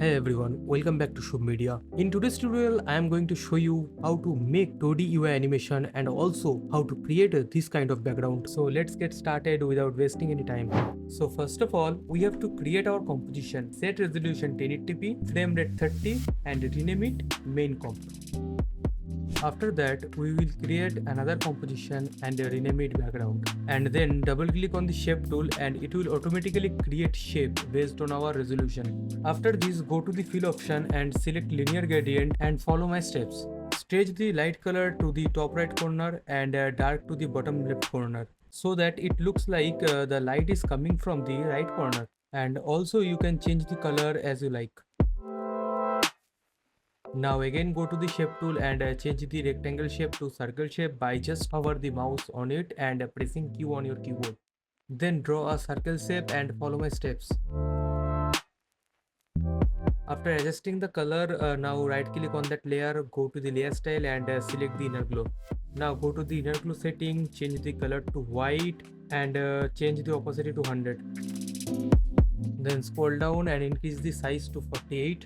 Hey everyone, welcome back to subh.media. In today's tutorial, I am going to show you how to make 2D UI animation and also how to create this kind of background. So let's get started without wasting any time. So first of all, we have to create our composition. Set resolution 1080p, frame rate 30 and rename it main comp. After that, we will create another composition and rename it background. And then double click on the shape tool and it will automatically create shape based on our resolution. After this, go to the fill option and select linear gradient and follow my steps. Stretch the light color to the top right corner and dark to the bottom left corner so that it looks like the light is coming from the right corner. And also you can change the color as you like. Now again go to the shape tool and change the rectangle shape to circle shape by just hover the mouse on it and pressing Q on your keyboard. Then draw a circle shape and follow my steps. After adjusting the color, now right click on that layer, go to the layer style and select the inner glow. Now go to the inner glow setting, change the color to white and change the opacity to 100. Then scroll down and increase the size to 48.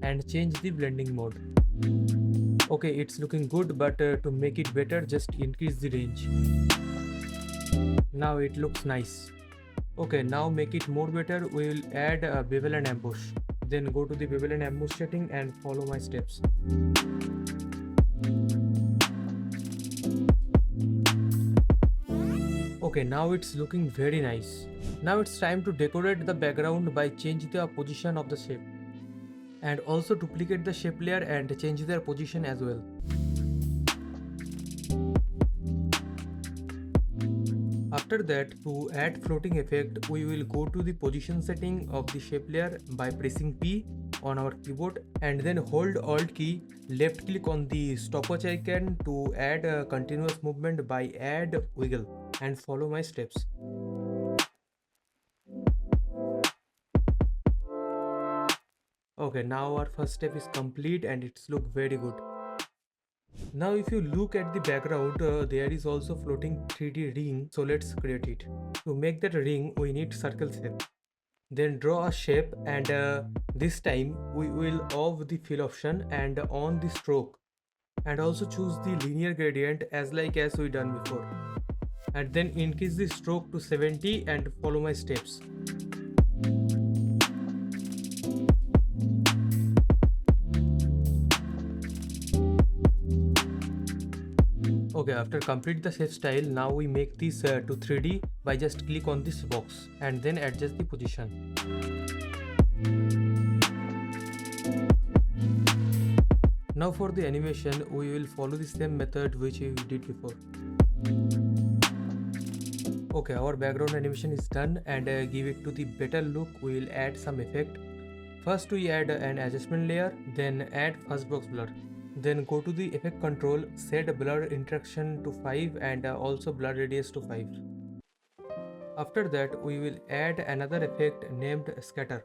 And change the blending mode. Okay, it's looking good, but to make it better, just increase the range. Now it looks nice. Okay, now make it more better, we will add a bevel and ambush. Then go to the bevel and ambush setting and follow my steps. Okay, now it's looking very nice. Now it's time to decorate the background by changing the position of the shape. And also duplicate the shape layer and change their position as well. After that, to add floating effect, we will go to the position setting of the shape layer by pressing P on our keyboard and then hold Alt key, left click on the stopwatch icon to add a continuous movement by add wiggle and follow my steps. Okay, now our first step is complete and it's look very good. Now if you look at the background, there is also floating 3D ring, so let's create it. To make that ring, we need circle shape. Then draw a shape and this time we will off the fill option and on the stroke. And also choose the linear gradient as we done before. And then increase the stroke to 70 and follow my steps. Okay, after complete the shape style, now we make this to 3D by just click on this box and then adjust the position. Now for the animation, we will follow the same method which we did before. Okay, our background animation is done and give it to the better look, we will add some effect. First we add an adjustment layer, then add first box blur. Then go to the effect control, set blur interaction to 5 and also blur radius to 5. After that we will add another effect named scatter.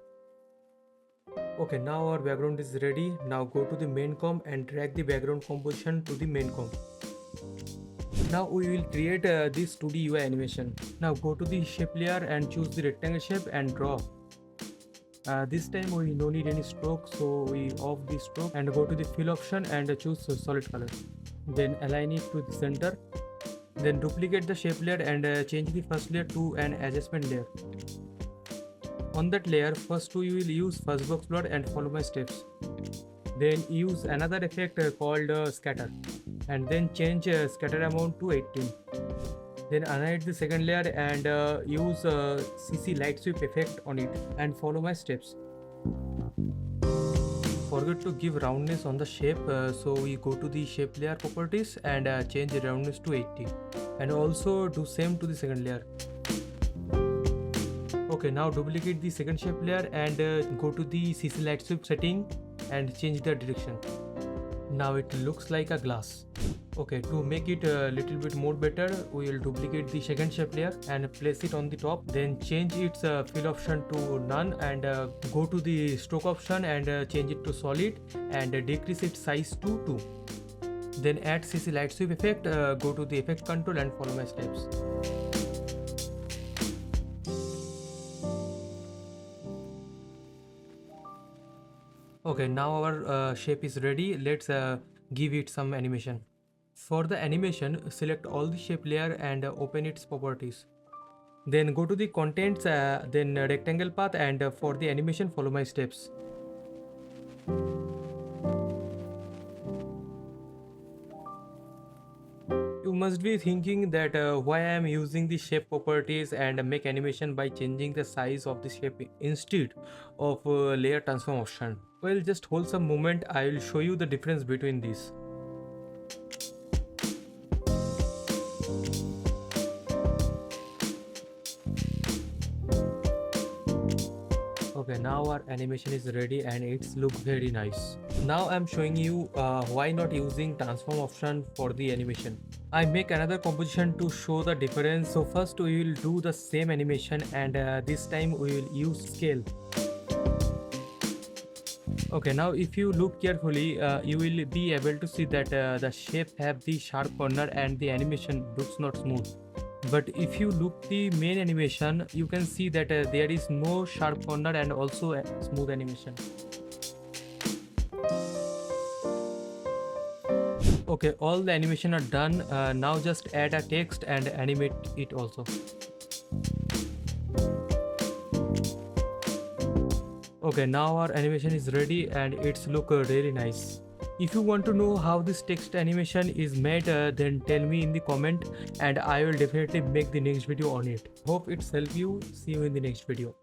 Okay, now our background is ready. Now go to the main comp and drag the background composition to the main comp. Now we will create this 2D UI animation. Now go to the shape layer and choose the rectangle shape and draw. This time we no need any stroke, so we off the stroke and go to the fill option and choose solid color. Then align it to the center. Then duplicate the shape layer and change the first layer to an adjustment layer. On that layer, first we will use first box blur and follow my steps. Then use another effect called scatter and then change scatter amount to 18. Then unhide the second layer and use CC light sweep effect on it and follow my steps. Forget to give roundness on the shape, so we go to the shape layer properties and change the roundness to 80 and also do same to the second layer. Okay, now duplicate the second shape layer and go to the CC light sweep setting and change the direction. Now it looks like a glass. Okay, to make it a little bit more better, we will duplicate the second shape layer and place it on the top. Then change its fill option to none and go to the stroke option and change it to solid and decrease its size to 2. Then add CC light sweep effect, go to the effect control and follow my steps. Okay, now our shape is ready. Let's give it some animation. For the animation, select all the shape layer and open its properties. Then go to the contents, then rectangle path, and for the animation, follow my steps. You must be thinking that why I am using the shape properties and make animation by changing the size of the shape instead of layer transform option. Well, just hold some moment. I will show you the difference between these. Okay, now our animation is ready and it's look very nice. Now I'm showing you why not using transform option for the animation. I make another composition to show the difference. So first we will do the same animation and this time we will use scale. Okay, now if you look carefully, you will be able to see that the shape have the sharp corner and the animation looks not smooth. But if you look the main animation, you can see that there is no sharp corner and also a smooth animation. Okay, all the animation are done. Now just add a text and animate it also. Okay, now our animation is ready and it's look really nice. If you want to know how this text animation is made, then tell me in the comment and I will definitely make the next video on it. Hope it's helped you. See you in the next video.